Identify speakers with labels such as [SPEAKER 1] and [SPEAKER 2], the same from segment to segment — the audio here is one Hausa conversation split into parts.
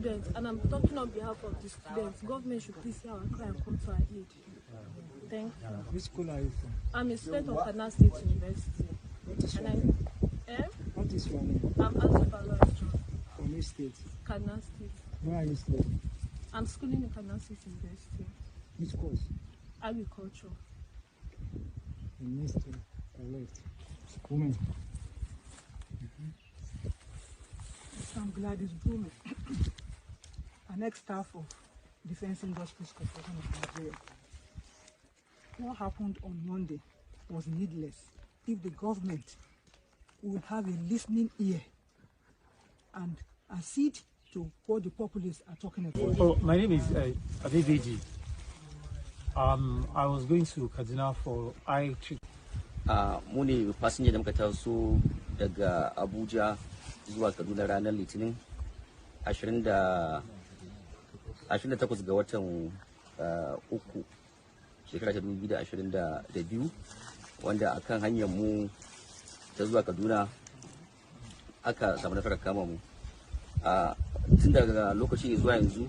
[SPEAKER 1] students, and I'm talking on behalf of the students. Government should please hear our cry and come to our aid. Thank you.
[SPEAKER 2] Which school are you from?
[SPEAKER 1] I'm a student of Hannun State University.
[SPEAKER 2] What is your
[SPEAKER 1] And
[SPEAKER 2] name? What is your name?
[SPEAKER 1] I'm Ansobalo.
[SPEAKER 2] From which state?
[SPEAKER 1] Hannun State.
[SPEAKER 2] Where are you studying?
[SPEAKER 1] I'm schooling in Hannun State University.
[SPEAKER 2] Which course?
[SPEAKER 1] Agriculture.
[SPEAKER 2] In next to correct. Women.
[SPEAKER 3] I'm glad it's booming. An ex-staff of Defense Industries Corporation of Nigeria. What happened on Monday was needless if the government would have a listening ear and accede to what the populists are talking about.
[SPEAKER 4] Oh, my name is Adedeji. I was going to Kaduna for eye treatment.
[SPEAKER 5] Mu ne fasinja da muka taso daga Abuja zuwa Kaduna ranar Litinin 28 ga watan uku shekara ta 2022, wanda akan hanyar mu ta zuwa Kaduna aka samu nasarar kama mu. Tun daga lokaci zuwa yanzu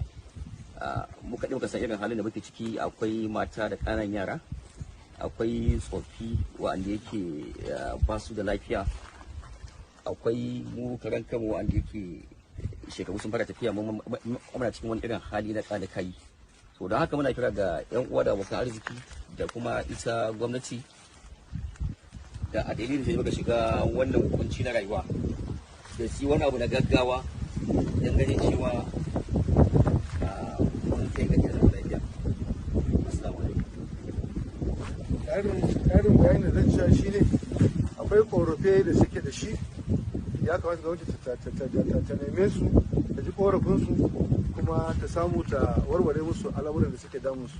[SPEAKER 5] muka ɗauka san irin halin da muke ciki. Akwai mata da ƙananan yara, akwai tsoffi wanda yake ba su da lafiya, akwai mu karan kanmu wanda yake shekaru sun fara tafiya, muna cikin wani irin hali na ƙada kai. To don haka muna kira ga 'yan uwa da abokan arziki da kuma ita gwamnati da a dalilin da muka shiga wannan hukunci na rayuwa da su wani abu na gaggawa don ganin cewa mun kai ga kiran lafiya. Assalamu alaikum.
[SPEAKER 6] Ƙarin bayanin da zan cewa shine akwai ƙorafe da suke da shi, ya kamata gwamnati ta neme su, ta ji ƙorafinsu kuma ta samu ta warware musu al'amuran da suke damun su.